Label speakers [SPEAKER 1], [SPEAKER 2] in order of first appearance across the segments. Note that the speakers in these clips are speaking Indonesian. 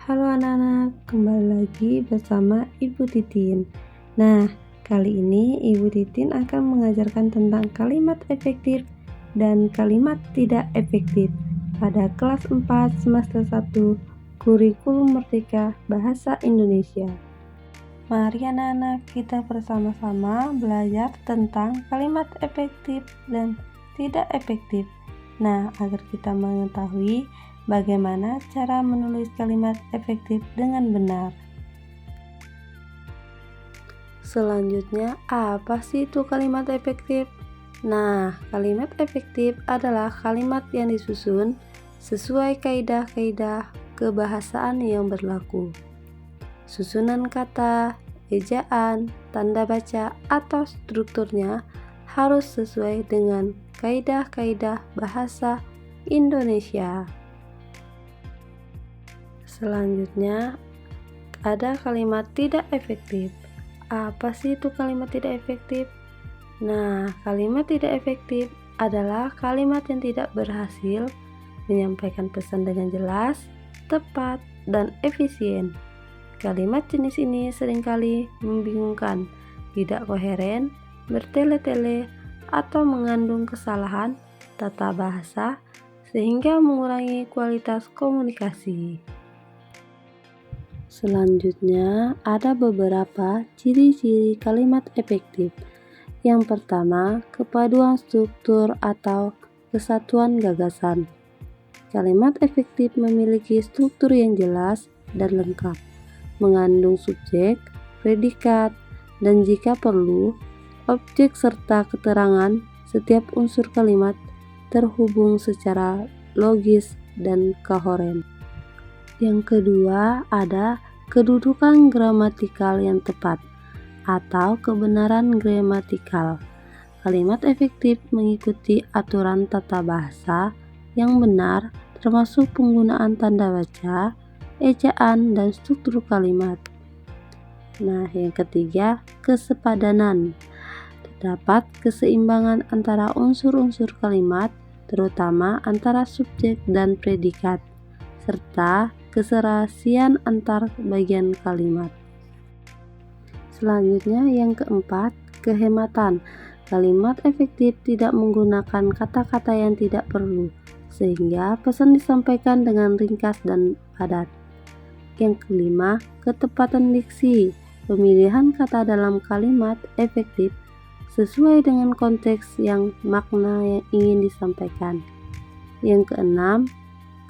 [SPEAKER 1] Halo anak-anak, kembali lagi bersama Ibu Titin. Nah, kali ini Ibu Titin akan mengajarkan tentang kalimat efektif dan kalimat tidak efektif pada kelas 4 semester 1 Kurikulum Merdeka Bahasa Indonesia. Mari anak-anak kita bersama-sama belajar tentang kalimat efektif dan tidak efektif. Nah, agar kita mengetahui bagaimana cara menulis kalimat efektif dengan benar. Selanjutnya, apa sih itu kalimat efektif? Nah, kalimat efektif adalah kalimat yang disusun sesuai kaidah-kaidah kebahasaan yang berlaku. Susunan kata, ejaan, tanda baca, atau strukturnya harus sesuai dengan kaidah-kaidah bahasa Indonesia. Selanjutnya, ada kalimat tidak efektif. Apa sih itu kalimat tidak efektif? Nah, kalimat tidak efektif adalah kalimat yang tidak berhasil menyampaikan pesan dengan jelas, tepat, dan efisien. Kalimat jenis ini seringkali membingungkan, tidak koheren, bertele-tele, atau mengandung kesalahan tata bahasa sehingga mengurangi kualitas komunikasi. Selanjutnya, ada beberapa ciri-ciri kalimat efektif. Yang pertama, kepaduan struktur atau kesatuan gagasan. Kalimat efektif memiliki struktur yang jelas dan lengkap, mengandung subjek, predikat, dan jika perlu, objek serta keterangan. Setiap unsur kalimat terhubung secara logis dan kohoren. Yang kedua, ada kedudukan gramatikal yang tepat atau kebenaran gramatikal. Kalimat efektif mengikuti aturan tata bahasa yang benar, termasuk penggunaan tanda baca, ejaan, dan struktur kalimat. Nah, yang ketiga, kesepadanan. Terdapat keseimbangan antara unsur-unsur kalimat, terutama antara subjek dan predikat, serta keserasian antar bagian kalimat. Selanjutnya, yang keempat, kehematan. Kalimat efektif tidak menggunakan kata-kata yang tidak perlu, sehingga pesan disampaikan dengan ringkas dan padat. Yang kelima, ketepatan diksi. Pemilihan kata dalam kalimat efektif sesuai dengan konteks yang makna yang ingin disampaikan. Yang keenam,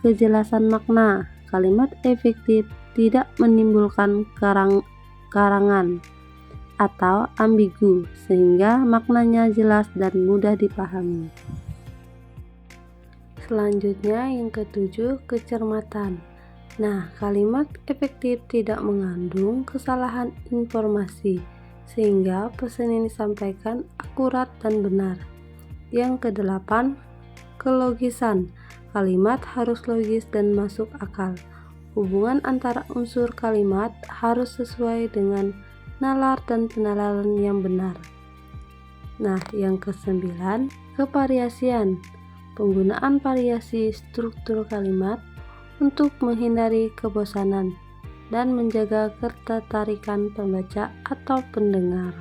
[SPEAKER 1] kejelasan makna. Kalimat efektif tidak menimbulkan karangan atau ambigu sehingga maknanya jelas dan mudah dipahami. Selanjutnya, yang ketujuh, kecermatan. Nah, kalimat efektif tidak mengandung kesalahan informasi sehingga pesan yang disampaikan akurat dan benar. Yang kedelapan, kelogisan. Kalimat harus logis dan masuk akal. Hubungan antara unsur kalimat harus sesuai dengan nalar dan penalaran yang benar. Nah, yang kesembilan, kevariasian. Penggunaan variasi struktur kalimat untuk menghindari kebosanan dan menjaga ketertarikan pembaca atau pendengar.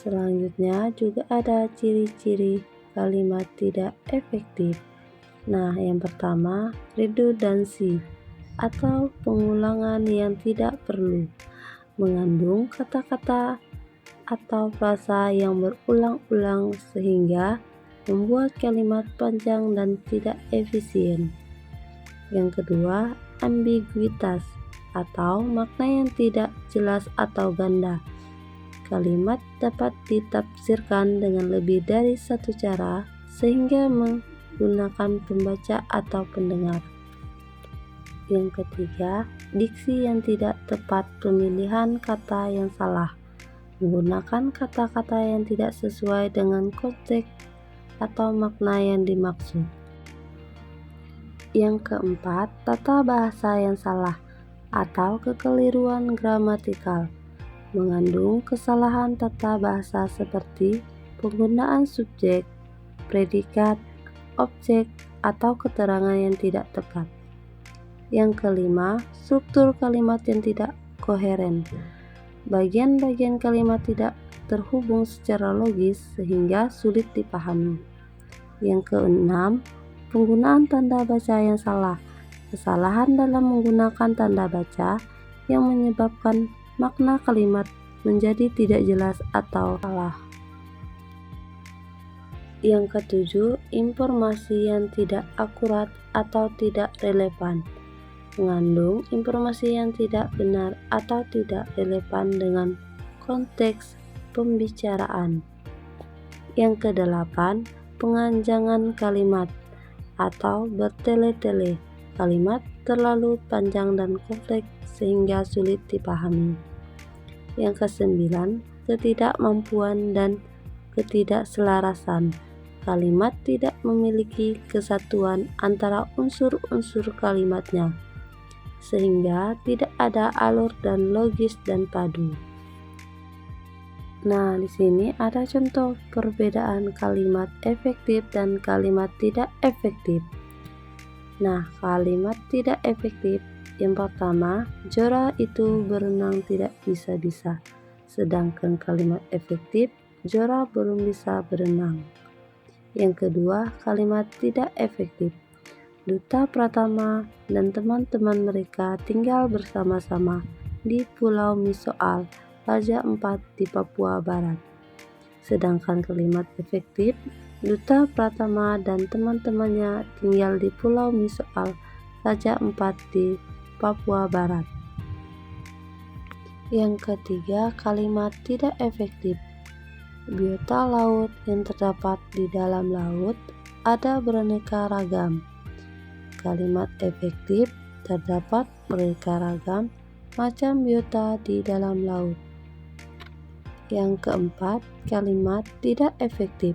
[SPEAKER 1] Selanjutnya juga ada ciri-ciri kalimat tidak efektif. Nah, yang pertama, redundansi atau pengulangan yang tidak perlu, mengandung kata-kata atau frasa yang berulang-ulang sehingga membuat kalimat panjang dan tidak efisien. Yang kedua, ambiguitas atau makna yang tidak jelas atau ganda. Kalimat dapat ditafsirkan dengan lebih dari satu cara sehingga menggunakan pembaca atau pendengar. Yang ketiga, diksi yang tidak tepat, pemilihan kata yang salah, menggunakan kata-kata yang tidak sesuai dengan konteks atau makna yang dimaksud. Yang keempat, tata bahasa yang salah atau kekeliruan gramatikal, mengandung kesalahan tata bahasa seperti penggunaan subjek, predikat, objek, atau keterangan yang tidak tepat. Yang kelima, struktur kalimat yang tidak koheren. Bagian-bagian kalimat tidak terhubung secara logis sehingga sulit dipahami. Yang keenam, penggunaan tanda baca yang salah. Kesalahan dalam menggunakan tanda baca yang menyebabkan makna kalimat menjadi tidak jelas atau salah. Yang ketujuh, informasi yang tidak akurat atau tidak relevan. Mengandung informasi yang tidak benar atau tidak relevan dengan konteks pembicaraan. Yang kedelapan, penganjangan kalimat atau bertele-tele. Kalimat terlalu panjang dan kompleks sehingga sulit dipahami. Yang kesembilan, ketidakmampuan dan ketidakselarasan. Kalimat tidak memiliki kesatuan antara unsur-unsur kalimatnya, sehingga tidak ada alur dan logis dan padu. Nah, di sini ada contoh perbedaan kalimat efektif dan kalimat tidak efektif. Nah, kalimat tidak efektif yang pertama, Zora itu berenang tidak bisa-bisa. Sedangkan kalimat efektif, Zora belum bisa berenang. Yang kedua, kalimat tidak efektif. Duta Pratama dan teman-teman mereka tinggal bersama-sama di Pulau Misoal, Raja Ampat di Papua Barat. Sedangkan kalimat efektif, Duta Pratama dan teman-temannya tinggal di Pulau Misoal, Raja Ampat di Papua Barat. Yang ketiga, kalimat tidak efektif. Biota laut yang terdapat di dalam laut ada beraneka ragam. Kalimat efektif, terdapat beraneka ragam macam biota di dalam laut. Yang keempat, kalimat tidak efektif.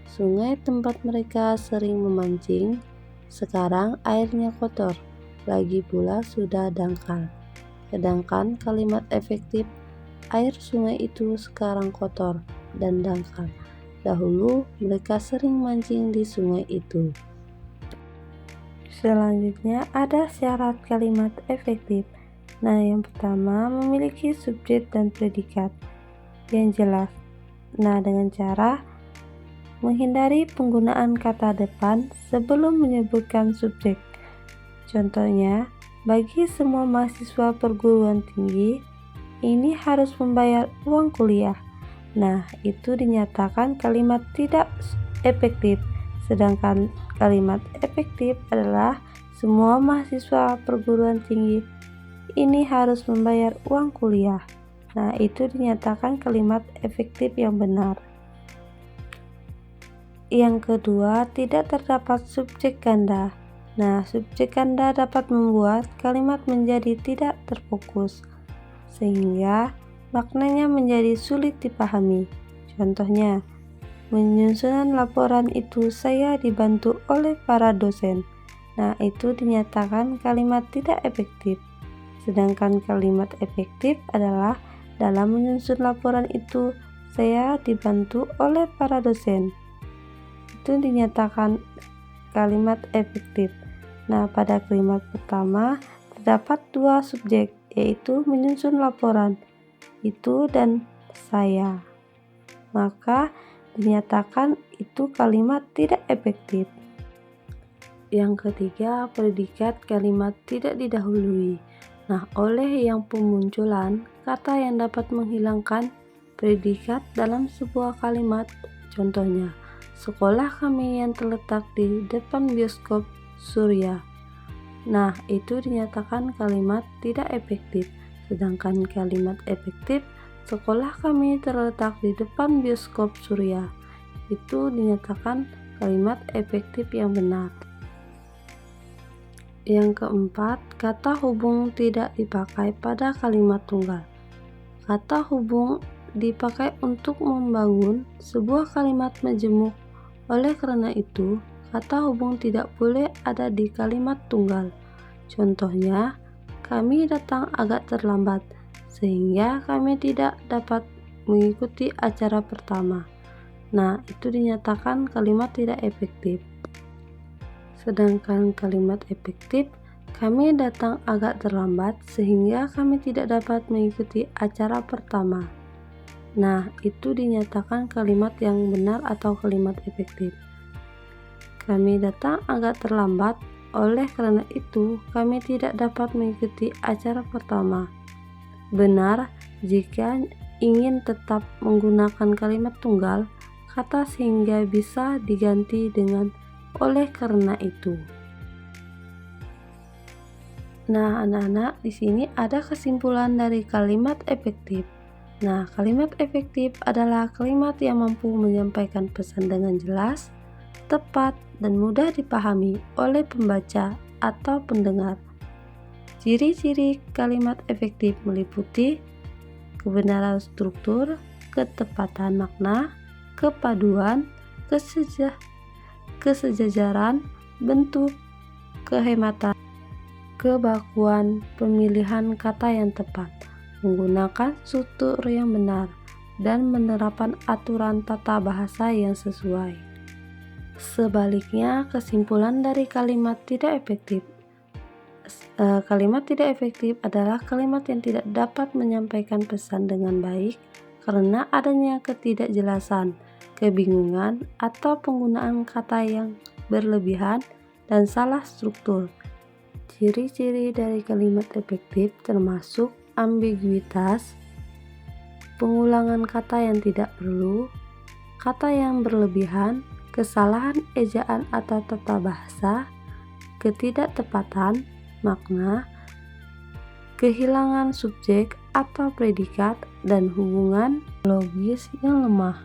[SPEAKER 1] Sungai tempat mereka sering memancing, sekarang airnya kotor, lagi pula sudah dangkal. Sedangkan kalimat efektif, air sungai itu sekarang kotor dan dangkal. Dahulu mereka sering mancing di sungai itu. Selanjutnya ada syarat kalimat efektif. Nah, yang pertama memiliki subjek dan predikat yang jelas. Nah, dengan cara menghindari penggunaan kata depan sebelum menyebutkan subjek. Contohnya, bagi semua mahasiswa perguruan tinggi, ini harus membayar uang kuliah. Nah, itu dinyatakan kalimat tidak efektif. Sedangkan kalimat efektif adalah semua mahasiswa perguruan tinggi ini harus membayar uang kuliah. Nah, itu dinyatakan kalimat efektif yang benar. Yang kedua, tidak terdapat subjek ganda. Nah, subjek ganda dapat membuat kalimat menjadi tidak terfokus, sehingga maknanya menjadi sulit dipahami. Contohnya, menyusun laporan itu saya dibantu oleh para dosen. Nah, itu dinyatakan kalimat tidak efektif. Sedangkan kalimat efektif adalah dalam menyusun laporan itu saya dibantu oleh para dosen. Itu dinyatakan kalimat efektif. Nah, pada kalimat pertama terdapat dua subjek, yaitu menyusun laporan itu dan saya. Maka dinyatakan itu kalimat tidak efektif. Yang ketiga, predikat kalimat tidak didahului. Nah, oleh yang pemunculan kata yang dapat menghilangkan predikat dalam sebuah kalimat. Contohnya, sekolah kami yang terletak di depan bioskop Surya. Nah, itu dinyatakan kalimat tidak efektif. Sedangkan kalimat efektif, sekolah kami terletak di depan bioskop Surya, itu dinyatakan kalimat efektif yang benar. Yang keempat, kata hubung tidak dipakai pada kalimat tunggal. Kata hubung dipakai untuk membangun sebuah kalimat majemuk. Oleh karena itu, kata hubung tidak boleh ada di kalimat tunggal. Contohnya, kami datang agak terlambat, sehingga kami tidak dapat mengikuti acara pertama. Nah, itu dinyatakan kalimat tidak efektif. Sedangkan kalimat efektif, Kami datang agak terlambat sehingga kami tidak dapat mengikuti acara pertama. Nah, itu dinyatakan kalimat yang benar atau kalimat efektif. Kami datang agak terlambat, oleh karena itu kami tidak dapat mengikuti acara pertama. Benar jika ingin tetap menggunakan kalimat tunggal, kata sehingga bisa diganti dengan oleh karena itu. Nah, anak-anak, di sini ada kesimpulan dari kalimat efektif. Nah, kalimat efektif adalah kalimat yang mampu menyampaikan pesan dengan jelas, tepat, dan mudah dipahami oleh pembaca atau pendengar. Ciri-ciri kalimat efektif meliputi kebenaran struktur, ketepatan makna, kepaduan, kesejajaran, bentuk, kehematan, kebakuan, pemilihan kata yang tepat, menggunakan struktur yang benar, dan penerapan aturan tata bahasa yang sesuai. Sebaliknya, kesimpulan dari kalimat tidak efektif. Kalimat tidak efektif adalah kalimat yang tidak dapat menyampaikan pesan dengan baik karena adanya ketidakjelasan, kebingungan, atau penggunaan kata yang berlebihan dan salah struktur. Ciri-ciri dari kalimat efektif termasuk ambiguitas, pengulangan kata yang tidak perlu, kata yang berlebihan, kesalahan ejaan atau tata bahasa, ketidaktepatan makna, kehilangan subjek atau predikat, dan hubungan logis yang lemah.